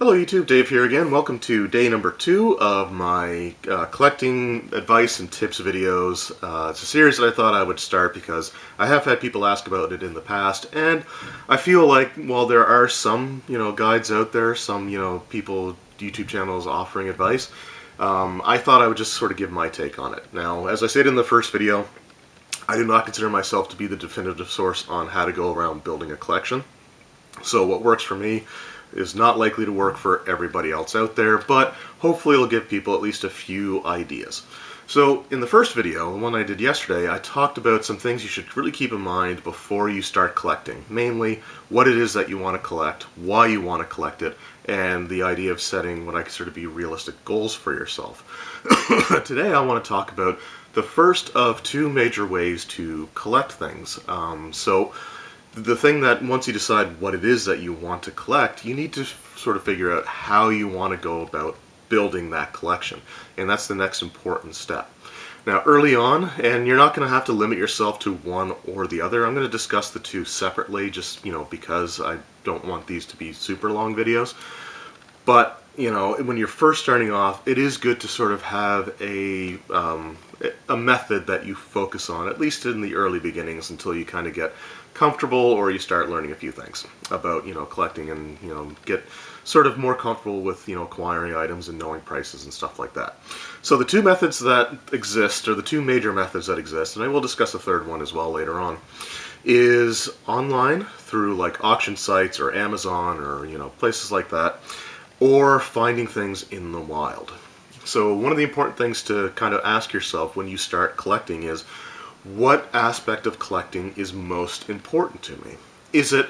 Hello YouTube, Dave here again. Welcome to day number 2 of my collecting advice and tips videos. It's a series that I thought I would start because I have had people ask about it in the past, and I feel like while there are some, guides out there, some, people, YouTube channels offering advice, I thought I would just sort of give my take on it. Now, as I said in the first video, I do not consider myself to be the definitive source on how to go around building a collection. So what works for me is not likely to work for everybody else out there, but hopefully it'll give people at least a few ideas. So in the first video, the one I did yesterday, I talked about some things you should really keep in mind before you start collecting. Mainly, what it is that you want to collect, why you want to collect it, and the idea of setting what I consider to be realistic goals for yourself. Today I want to talk about the first of 2 major ways to collect things. The thing that once you decide what it is that you want to collect, you need to sort of figure out how you want to go about building that collection. And that's the next important step. Now early on, and you're not going to have to limit yourself to one or the other, I'm going to discuss the 2 separately just, because I don't want these to be super long videos. But, when you're first starting off, it is good to sort of have a method that you focus on, at least in the early beginnings, until you kind of get comfortable or you start learning a few things about, collecting and, get sort of more comfortable with, acquiring items and knowing prices and stuff like that. So the 2 methods that exist, or the 2 major methods that exist, and I will discuss a third one as well later on, is online through like auction sites or Amazon or, places like that, or finding things in the wild. So one of the important things to kind of ask yourself when you start collecting is, what aspect of collecting is most important to me? Is it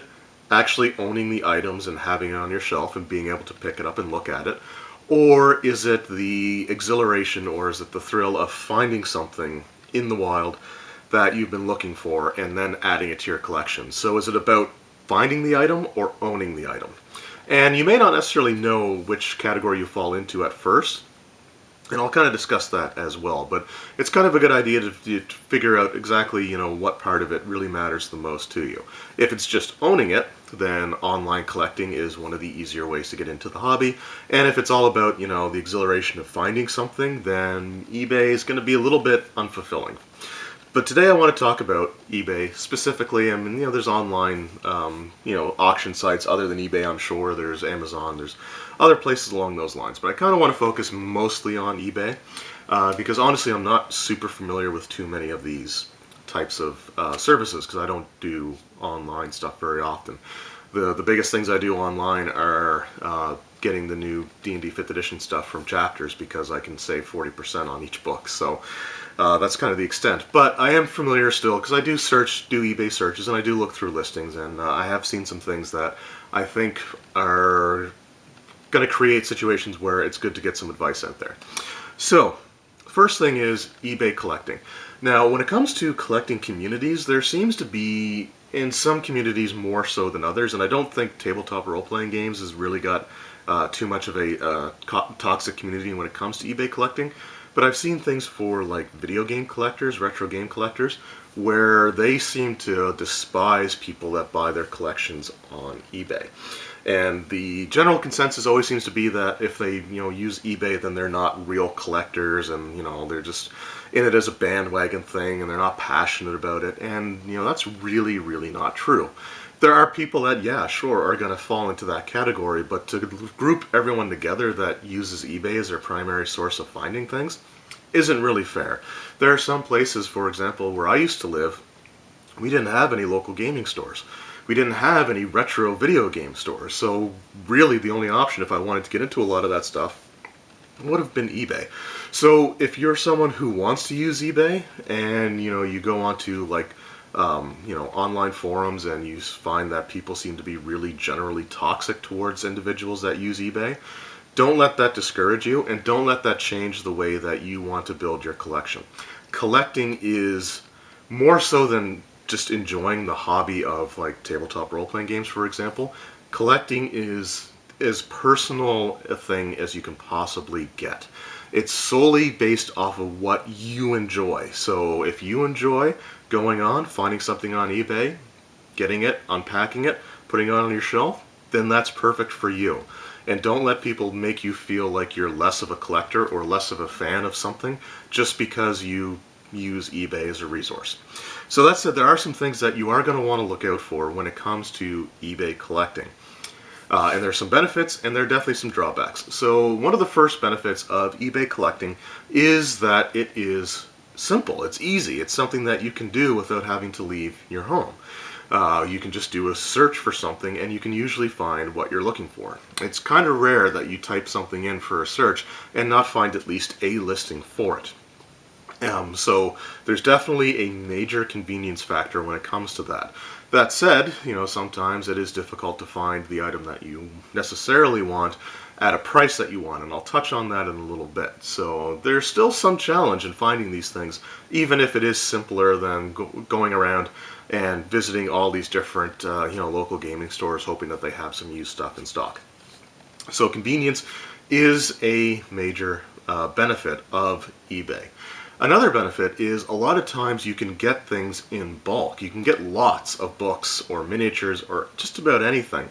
actually owning the items and having it on your shelf and being able to pick it up and look at it? Or is it the exhilaration, or is it the thrill of finding something in the wild that you've been looking for and then adding it to your collection? So is it about finding the item or owning the item? And you may not necessarily know which category you fall into at first, and I'll kind of discuss that as well, but it's kind of a good idea to figure out exactly, what part of it really matters the most to you. If it's just owning it, then online collecting is one of the easier ways to get into the hobby. And if it's all about, the exhilaration of finding something, then eBay is going to be a little bit unfulfilling. But today I want to talk about eBay specifically. I mean, there's online, auction sites other than eBay, I'm sure. There's Amazon, there's other places along those lines. But I kind of want to focus mostly on eBay because honestly I'm not super familiar with too many of these types of services because I don't do online stuff very often. The biggest things I do online are getting the new D&D 5th edition stuff from Chapters because I can save 40% on each book. So that's kind of the extent. But I am familiar still because I do do eBay searches, and I do look through listings, and I have seen some things that I think are going to create situations where it's good to get some advice out there. So first thing is eBay collecting. Now when it comes to collecting communities, there seems to be, in some communities more so than others, and I don't think tabletop role-playing games has really got too much of a toxic community when it comes to eBay collecting. But I've seen things for like video game collectors, retro game collectors, where they seem to despise people that buy their collections on eBay. And the general consensus always seems to be that if they, use eBay, then they're not real collectors, and, they're just in it as a bandwagon thing, and they're not passionate about it. And, that's really, really not true. There are people that, yeah, sure, are going to fall into that category, but to group everyone together that uses eBay as their primary source of finding things isn't really fair. There are some places, for example, where I used to live, we didn't have any local gaming stores. We didn't have any retro video game stores, so really the only option if I wanted to get into a lot of that stuff would have been eBay. So if you're someone who wants to use eBay and, you go onto like online forums and you find that people seem to be really generally toxic towards individuals that use eBay, don't let that discourage you, and don't let that change the way that you want to build your collection. Collecting is more so than just enjoying the hobby of like tabletop role-playing games, for example. Collecting is as personal a thing as you can possibly get. It's solely based off of what you enjoy. So if you enjoy going on, finding something on eBay, getting it, unpacking it, putting it on your shelf, then that's perfect for you. And don't let people make you feel like you're less of a collector or less of a fan of something just because you use eBay as a resource. So that said, there are some things that you are going to want to look out for when it comes to eBay collecting. And there's some benefits, and there are definitely some drawbacks. So one of the first benefits of eBay collecting is that it is simple. It's easy. It's something that you can do without having to leave your home. You can just do a search for something, and you can usually find what you're looking for. It's kind of rare that you type something in for a search and not find at least a listing for it. So there's definitely a major convenience factor when it comes to that. That said, sometimes it is difficult to find the item that you necessarily want at a price that you want, and I'll touch on that in a little bit. So there's still some challenge in finding these things, even if it is simpler than going around and visiting all these different local gaming stores hoping that they have some used stuff in stock. So convenience is a major benefit of eBay. Another benefit is a lot of times you can get things in bulk. You can get lots of books or miniatures or just about anything,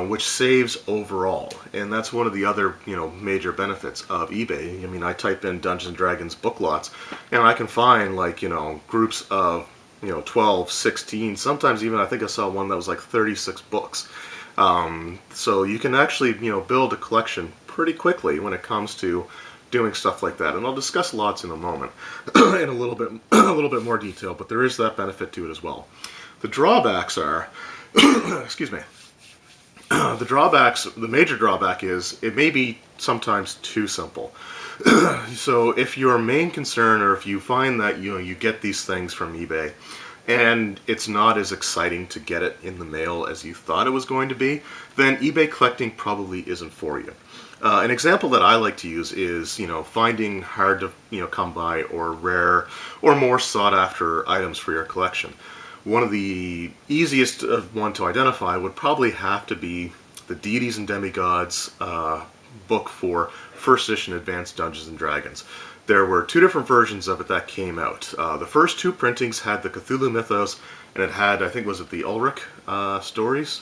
which saves overall. And that's one of the other major benefits of eBay. I mean, I type in Dungeons & Dragons book lots, and I can find groups of 12, 16, sometimes even I think I saw one that was like 36 books. So you can actually build a collection pretty quickly when it comes to doing stuff like that, and I'll discuss lots in a moment in a little bit more detail, but there is that benefit to it as well. The drawbacks are excuse me. The major drawback is it may be sometimes too simple. So if your main concern, or if you find that you get these things from eBay and it's not as exciting to get it in the mail as you thought it was going to be, then eBay collecting probably isn't for you. An example that I like to use is, finding hard to, come by or rare or more sought after items for your collection. One of the easiest one to identify would probably have to be the Deities and Demigods book for first edition Advanced Dungeons & Dragons. There were two different versions of it that came out. The first two printings had the Cthulhu mythos, and it had, I think, was it the Ulrich stories?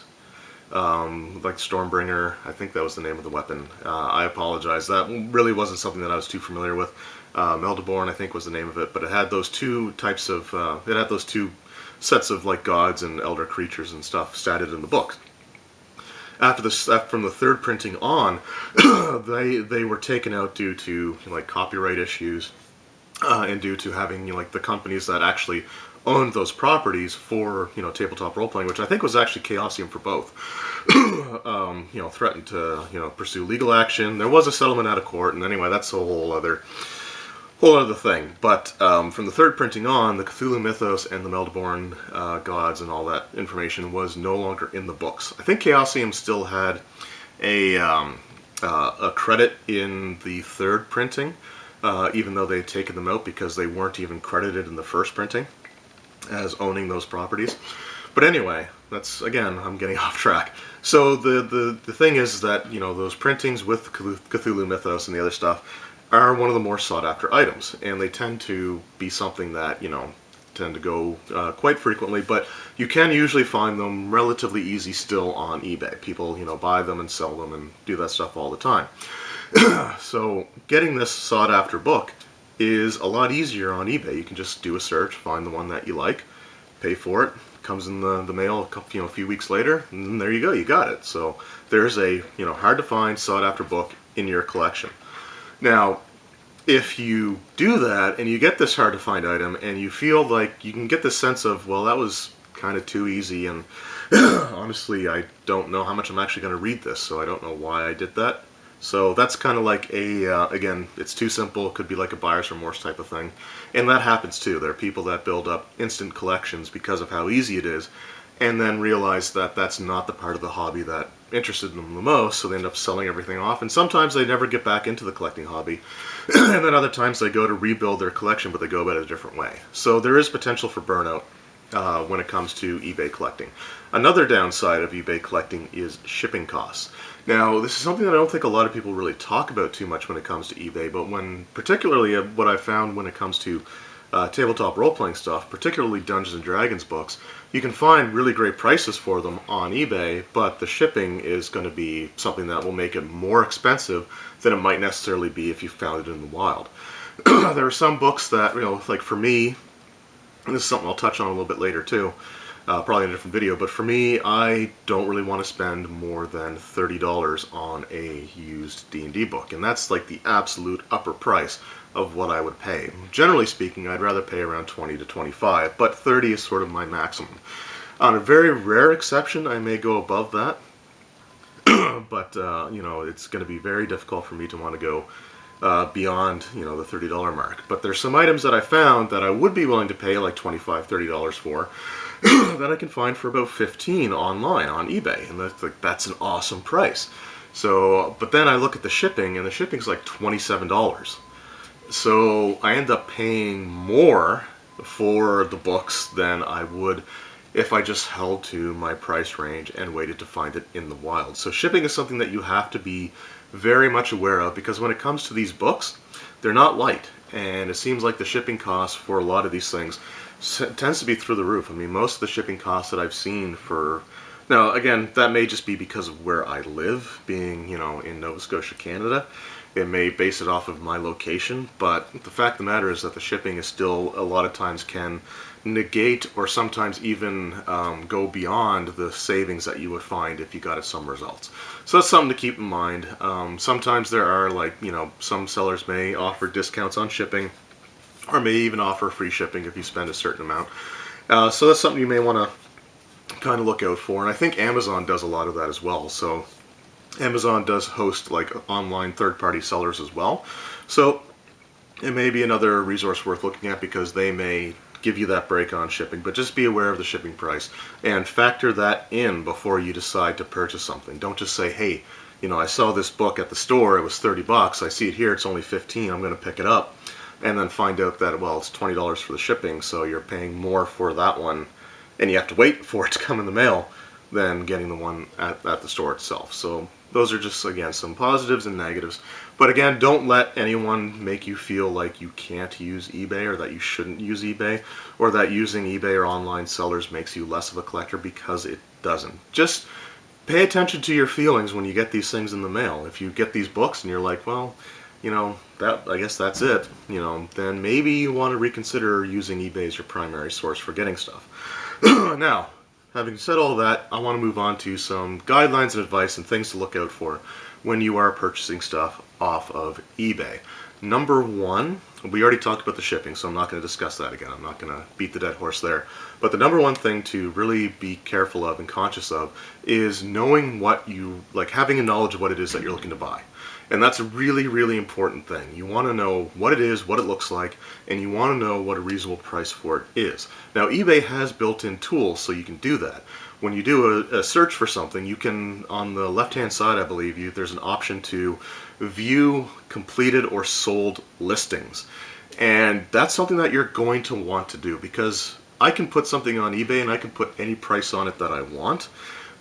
Like Stormbringer, I think that was the name of the weapon. I apologize, that really wasn't something that I was too familiar with. Meldeborn, I think, was the name of it, but it had those two types of, it had those two sets of gods and elder creatures and stuff statted in the book. From the third printing on, they were taken out due to copyright issues, and due to having the companies that actually owned those properties for tabletop role playing, which I think was actually Chaosium for both, threatened to pursue legal action. There was a settlement out of court, and anyway, that's a whole other thing. But from the third printing on, the Cthulhu mythos and the Meldeborn gods and all that information was no longer in the books. I think Chaosium still had a credit in the third printing, even though they'd taken them out because they weren't even credited in the first printing as owning those properties. But anyway, that's, again, I'm getting off track. So the thing is that those printings with Cthulhu mythos and the other stuff are one of the more sought after items, and they tend to be something that tend to go quite frequently, but you can usually find them relatively easy still on eBay. People buy them and sell them and do that stuff all the time. So getting this sought after book is a lot easier on eBay. You can just do a search, find the one that you like, pay for it, comes in the mail a few weeks later, and there you go, you got it. So there's a hard to find, sought after book in your collection. Now, if you do that and you get this hard to find item and you feel like you can get this sense of, well, that was kind of too easy, and honestly I don't know how much I'm actually going to read this, so I don't know why I did that. So that's kind of like again, it's too simple. It could be like a buyer's remorse type of thing. And that happens too. There are people that build up instant collections because of how easy it is, and then realize that that's not the part of the hobby that interested them the most, so they end up selling everything off. And sometimes they never get back into the collecting hobby. And then other times they go to rebuild their collection, but they go about it a different way. So there is potential for burnout when it comes to eBay collecting. Another downside of eBay collecting is shipping costs. Now, this is something that I don't think a lot of people really talk about too much when it comes to eBay, but particularly what I found when it comes to tabletop role-playing stuff, particularly Dungeons & Dragons books, you can find really great prices for them on eBay, but the shipping is going to be something that will make it more expensive than it might necessarily be if you found it in the wild. There are some books that, like for me, and this is something I'll touch on a little bit later too, probably in a different video, but for me, I don't really want to spend more than $30 on a used D&D book, and that's like the absolute upper price of what I would pay. Generally speaking, I'd rather pay around 20 to 25, but 30 is sort of my maximum. On a very rare exception, I may go above that, but it's going to be very difficult for me to want to go beyond the $30 mark. But there's some items that I found that I would be willing to pay like $25, $30 for that I can find for about $15 online on eBay, and that's an awesome price. So, but then I look at the shipping, and the shipping's like $27. So I end up paying more for the books than I would if I just held to my price range and waited to find it in the wild. So shipping is something that you have to be very much aware of, because when it comes to these books, they're not light, and it seems like the shipping costs for a lot of these things tends to be through the roof. I mean, most of the shipping costs that I've seen now again, that may just be because of where I live, being in Nova Scotia, Canada. It may base it off of my location, but the fact of the matter is that the shipping is still, a lot of times, can negate or sometimes even go beyond the savings that you would find if you got it somewhere else. So that's something to keep in mind. Sometimes there are, some sellers may offer discounts on shipping, or may even offer free shipping if you spend a certain amount. So that's something you may want to kind of look out for, and I think Amazon does a lot of that as well. So Amazon does host online third-party sellers as well, so it may be another resource worth looking at, because they may give you that break on shipping. But just be aware of the shipping price and factor that in before you decide to purchase something. Don't just say, hey, I saw this book at the store, it was $30, I see it here, it's only $15, I'm going to pick it up, and then find out that, well, it's $20 for the shipping, so you're paying more for that one, and you have to wait for it to come in the mail than getting the one at the store itself. So those are just, again, some positives and negatives. But again, don't let anyone make you feel like you can't use eBay, or that you shouldn't use eBay, or that using eBay or online sellers makes you less of a collector, because it doesn't. Just pay attention to your feelings when you get these things in the mail. If you get these books and you're like, well, I guess that's it, then maybe you want to reconsider using eBay as your primary source for getting stuff. Now, having said all that, I want to move on to some guidelines and advice and things to look out for when you are purchasing stuff off of eBay. Number one, we already talked about the shipping, so I'm not going to discuss that again. I'm not going to beat the dead horse there. But the number one thing to really be careful of and conscious of is knowing having a knowledge of what it is that you're looking to buy. And that's a really, really important thing. You want to know what it is, what it looks like, and you want to know what a reasonable price for it is. Now, eBay has built-in tools so you can do that. When you do a search for something, you can, on the left-hand side, I believe, there's an option to view completed or sold listings. And that's something that you're going to want to do, because I can put something on eBay and I can put any price on it that I want.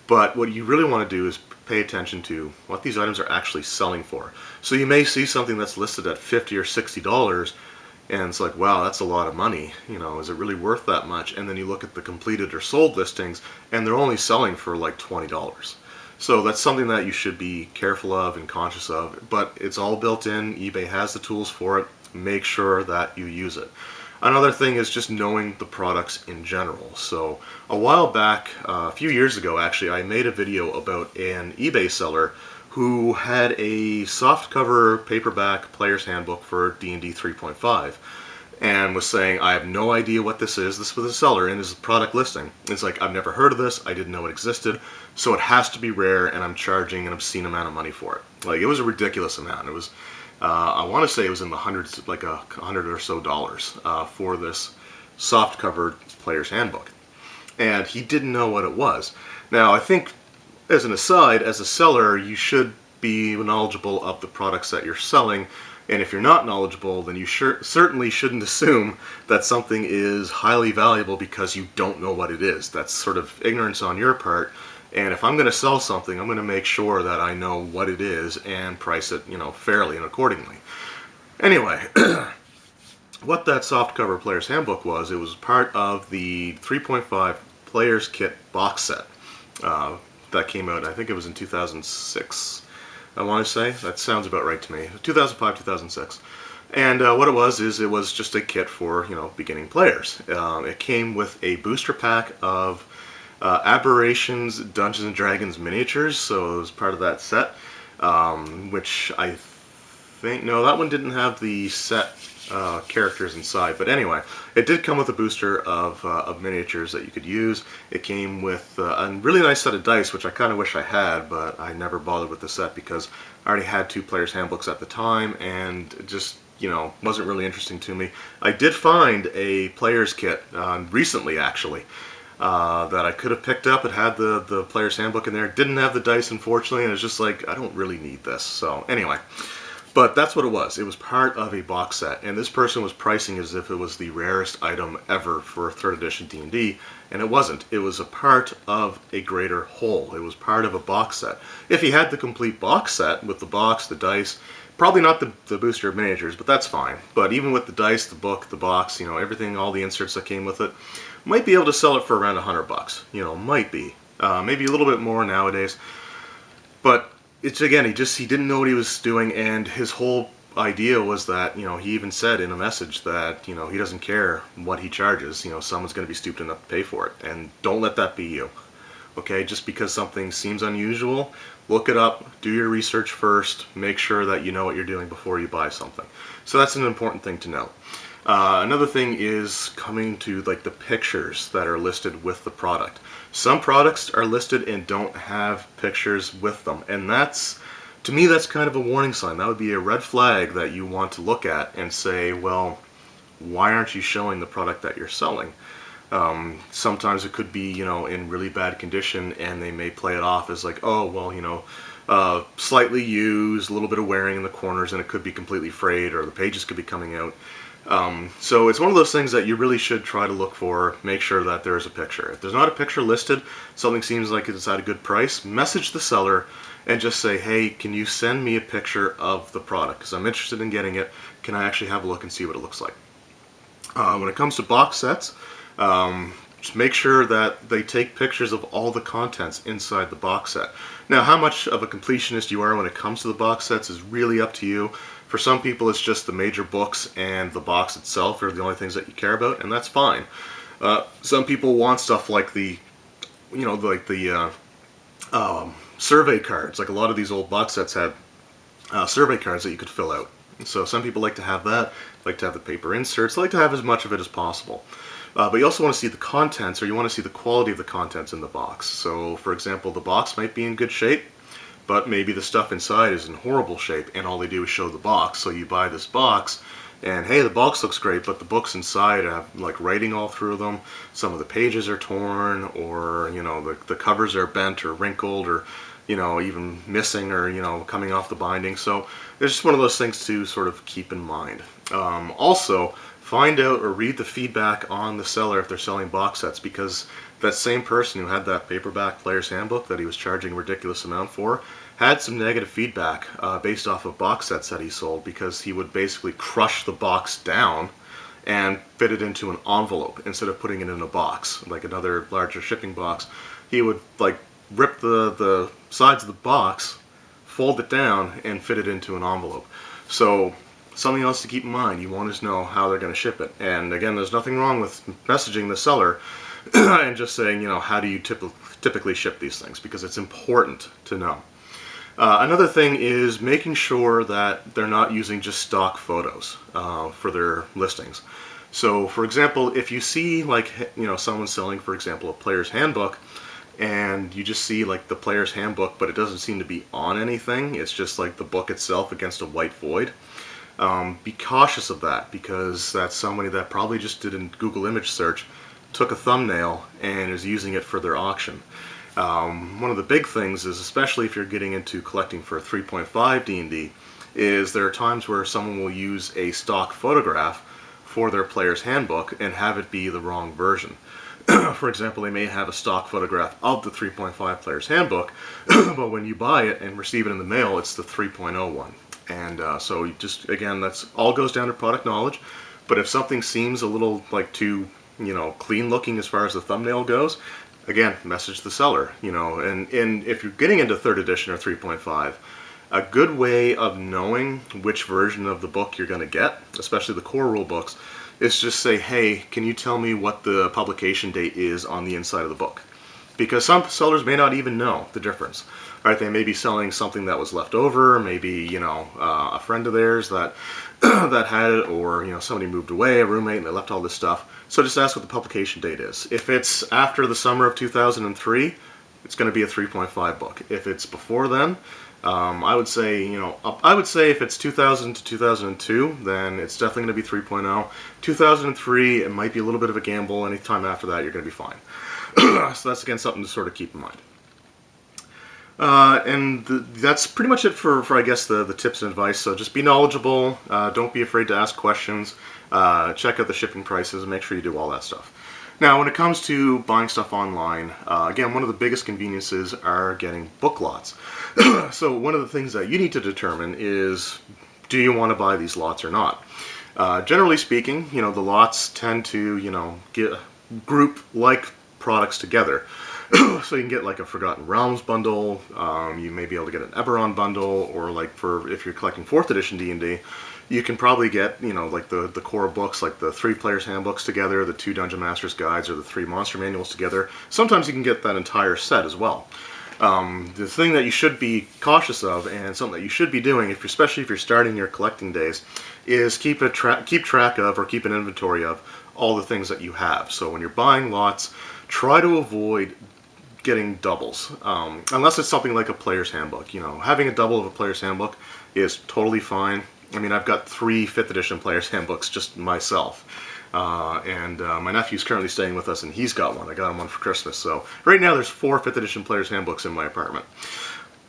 But what you really want to do is pay attention to what these items are actually selling for. So you may see something that's listed at $50 or $60, and it's like, wow, that's a lot of money. Is it really worth that much? And then you look at the completed or sold listings, and they're only selling for like $20. So that's something that you should be careful of and conscious of. But it's all built in. eBay has the tools for it. Make sure that you use it. Another thing is just knowing the products in general. So a while back, a few years ago actually, I made a video about an eBay seller who had a softcover paperback player's handbook for D&D 3.5 and was saying, I have no idea what this is. This was a seller in his product listing. It's like, I've never heard of this, I didn't know it existed, so it has to be rare, and I'm charging an obscene amount of money for it. Like, it was a ridiculous amount. It was I want to say it was in the hundreds, like $100 or so for this soft-covered player's handbook. And he didn't know what it was. Now, I think, as an aside, as a seller, you should be knowledgeable of the products that you're selling. And if you're not knowledgeable, then you certainly shouldn't assume that something is highly valuable because you don't know what it is. That's sort of ignorance on your part. And if I'm going to sell something, I'm going to make sure that I know what it is and price it, fairly and accordingly. Anyway, what that softcover Player's Handbook was, it was part of the 3.5 Player's Kit box set that came out, I think it was in 2006, I want to say. That sounds about right to me. 2005, 2006. And what it was is it was just a kit for, beginning players. It came with a booster pack of Aberrations Dungeons & Dragons miniatures, so it was part of that set, which I think, no, that one didn't have the set characters inside, but anyway, it did come with a booster of miniatures that you could use. It came with a really nice set of dice, which I kind of wish I had, but I never bothered with the set because I already had 2 Player's Handbooks at the time, and it just, wasn't really interesting to me. I did find a Player's Kit recently, actually, that I could have picked up. It had the Player's Handbook in there. It didn't have the dice, unfortunately, and it was just like, I don't really need this. So anyway, but that's what it was. It was part of a box set, and this person was pricing as if it was the rarest item ever for 3rd edition D&D, and it wasn't. It was a part of a greater whole. It was part of a box set. If he had the complete box set with the box, the dice, probably not the booster of miniatures, but that's fine. But even with the dice, the book, the box, everything, all the inserts that came with it, might be able to sell it for around $100. Might be. Maybe a little bit more nowadays. But it's, again, he didn't know what he was doing, and his whole idea was that, he even said in a message that, he doesn't care what he charges, someone's going to be stupid enough to pay for it. And don't let that be you. Okay, just because something seems unusual, look it up, do your research first, make sure that you know what you're doing before you buy something. So that's an important thing to know. Another thing is coming to the pictures that are listed with the product. Some products are listed and don't have pictures with them, and to me, that's kind of a warning sign. That would be a red flag that you want to look at and say, well, why aren't you showing the product that you're selling? Sometimes it could be, in really bad condition, and they may play it off as like, oh, well, slightly used, a little bit of wearing in the corners, and it could be completely frayed, or the pages could be coming out. So it's one of those things that you really should try to look for, make sure that there is a picture. If there's not a picture listed, something seems like it's at a good price, message the seller and just say, hey, can you send me a picture of the product? Because I'm interested in getting it. Can I actually have a look and see what it looks like? When it comes to box sets, just make sure that they take pictures of all the contents inside the box set. Now, how much of a completionist you are when it comes to the box sets is really up to you. For some people, it's just the major books and the box itself are the only things that you care about, and that's fine. Some people want stuff like the survey cards. Like a lot of these old box sets had survey cards that you could fill out. So some people like to have that, like to have the paper inserts, like to have as much of it as possible. But you also want to see the contents, or you want to see the quality of the contents in the box. So, for example, the box might be in good shape, but maybe the stuff inside is in horrible shape, and all they do is show the box. So you buy this box, and hey, the box looks great, but the books inside have writing all through them. Some of the pages are torn, or the covers are bent or wrinkled, or even missing, or coming off the binding. So it's just one of those things to sort of keep in mind. Also, find out or read the feedback on the seller if they're selling box sets, because that same person who had that paperback Player's Handbook that he was charging a ridiculous amount for had some negative feedback based off of box sets that he sold, because he would basically crush the box down and fit it into an envelope instead of putting it in a box, like another larger shipping box. He would rip the sides of the box, fold it down, and fit it into an envelope. So something else to keep in mind, you want to know how they're going to ship it. And again, there's nothing wrong with messaging the seller and just saying, how do you typically ship these things, because it's important to know. Another thing is making sure that they're not using just stock photos for their listings. So, for example, if you see someone selling, for example, a Player's Handbook, and you just see the Player's Handbook, but it doesn't seem to be on anything, it's just the book itself against a white void. Be cautious of that, because that's somebody that probably just did a Google image search, took a thumbnail, and is using it for their auction. One of the big things is, especially if you're getting into collecting for 3.5 D&D, is there are times where someone will use a stock photograph for their Player's Handbook and have it be the wrong version. For example, they may have a stock photograph of the 3.5 Player's Handbook, but when you buy it and receive it in the mail, it's the 3.0 one. And so you just, again, that's all goes down to product knowledge. But if something seems a little like too, clean looking as far as the thumbnail goes, again, message the seller, and if you're getting into 3rd edition or 3.5, a good way of knowing which version of the book you're going to get, especially the core rule books, is just say, hey, can you tell me what the publication date is on the inside of the book? Because some sellers may not even know the difference. Right? They may be selling something that was left over, maybe, a friend of theirs that that had it, or, somebody moved away, a roommate, and they left all this stuff. So just ask what the publication date is. If it's after the summer of 2003, it's going to be a 3.5 book. If it's before then, I would say, if it's 2000 to 2002, then it's definitely going to be 3.0. 2003, it might be a little bit of a gamble. Anytime after that, you're going to be fine. So that's, again, something to sort of keep in mind. That's pretty much it for I guess, the tips and advice. So just be knowledgeable. Don't be afraid to ask questions. Check out the shipping prices and make sure you do all that stuff. Now, when it comes to buying stuff online, again, one of the biggest conveniences are getting book lots. So one of the things that you need to determine is, do you want to buy these lots or not? Generally speaking, the lots tend to, group like products together. So you can get like a Forgotten Realms bundle, you may be able to get an Eberron bundle, or like if you're collecting 4th edition D&D, you can probably get, like the core books, like the 3 Player's Handbooks together, the 2 Dungeon Master's Guides, or the 3 Monster Manuals together. Sometimes you can get that entire set as well. The thing that you should be cautious of, and something that you should be doing, especially if you're starting your collecting days, is keep track of, or keep an inventory of, all the things that you have. So when you're buying lots, try to avoid getting doubles, unless it's something like a Player's Handbook. Having a double of a Player's Handbook is totally fine. I mean, I've got 3 5th edition Player's Handbooks just myself, and my nephew's currently staying with us, and he's got one. I got him one for Christmas. So right now there's 4 5th edition Player's Handbooks in my apartment.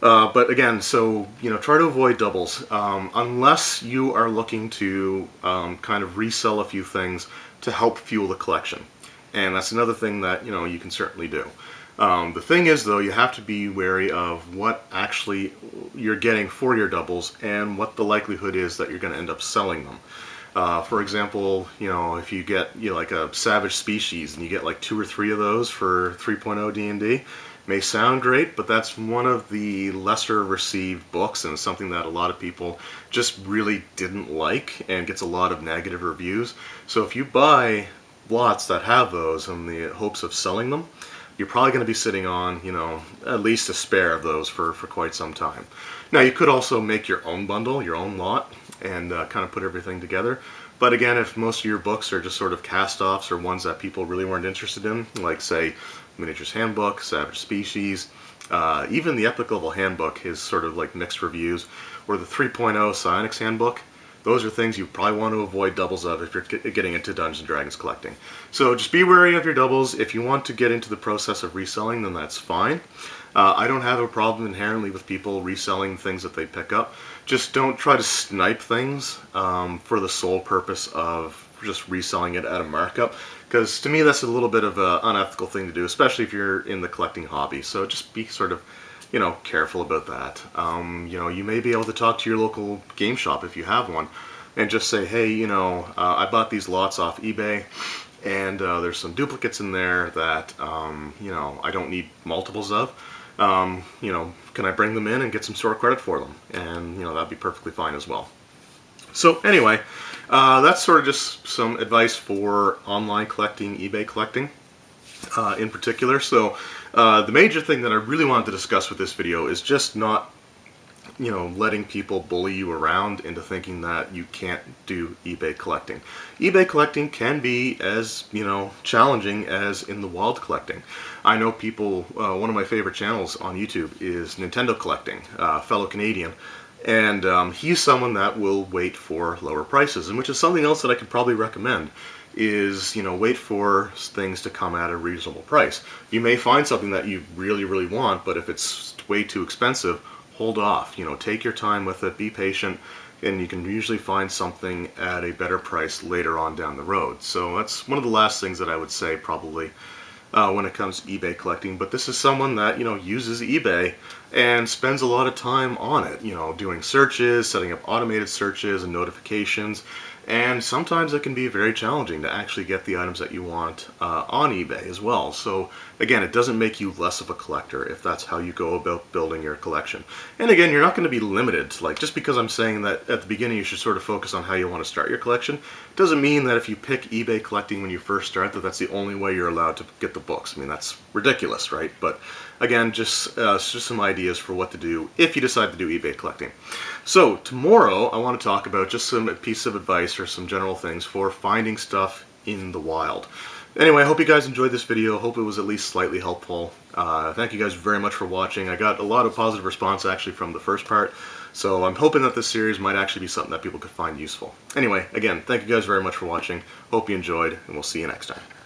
But again, so try to avoid doubles, unless you are looking to kind of resell a few things to help fuel the collection. And that's another thing that you can certainly do. The thing is, though, you have to be wary of what actually you're getting for your doubles and what the likelihood is that you're going to end up selling them. For example, if you get like a Savage Species and you get like 2 or 3 of those for 3.0 D&D, may sound great, but that's one of the lesser received books, and it's something that a lot of people just really didn't like and gets a lot of negative reviews. So if you buy lots that have those in the hopes of selling them, you're probably going to be sitting on, at least a spare of those for quite some time. Now, you could also make your own bundle, your own lot, and kind of put everything together. But again, if most of your books are just sort of cast-offs or ones that people really weren't interested in, like, say, Miniatures Handbook, Savage Species, even the Epic Level Handbook is sort of like mixed reviews, or the 3.0 Psionics Handbook, those are things you probably want to avoid doubles of if you're getting into Dungeons & Dragons collecting. So just be wary of your doubles. If you want to get into the process of reselling, then that's fine. I don't have a problem inherently with people reselling things that they pick up. Just don't try to snipe things for the sole purpose of just reselling it at a markup, because to me that's a little bit of an unethical thing to do, especially if you're in the collecting hobby. So just be sort of careful about that. You may be able to talk to your local game shop if you have one, and just say, hey, I bought these lots off eBay, and there's some duplicates in there that, I don't need multiples of. Can I bring them in and get some store credit for them? And, that'd be perfectly fine as well. So anyway, that's sort of just some advice for online collecting, eBay collecting in particular. So the major thing that I really wanted to discuss with this video is just not, letting people bully you around into thinking that you can't do eBay collecting. eBay collecting can be as, challenging as in the wild collecting. I know people, one of my favorite channels on YouTube is Nintendo Collecting, fellow Canadian. And he's someone that will wait for lower prices, and which is something else that I could probably recommend, is, wait for things to come at a reasonable price. You may find something that you really, really want, but if it's way too expensive, hold off. Take your time with it, be patient, and you can usually find something at a better price later on down the road. So that's one of the last things that I would say probably when it comes to eBay collecting. But this is someone that, uses eBay and spends a lot of time on it, doing searches, setting up automated searches and notifications, and sometimes it can be very challenging to actually get the items that you want on eBay as well. So again, it doesn't make you less of a collector if that's how you go about building your collection. And again, you're not going to be limited to, like, just because I'm saying that at the beginning you should sort of focus on how you want to start your collection, doesn't mean that if you pick eBay collecting when you first start that that's the only way you're allowed to get the books. I mean, that's ridiculous, right? But again, just some ideas for what to do if you decide to do eBay collecting. So tomorrow I want to talk about just some piece of advice or some general things for finding stuff in the wild. Anyway, I hope you guys enjoyed this video. Hope it was at least slightly helpful. Thank you guys very much for watching. I got a lot of positive response actually from the first part, so I'm hoping that this series might actually be something that people could find useful. Anyway, again, thank you guys very much for watching. Hope you enjoyed, and we'll see you next time.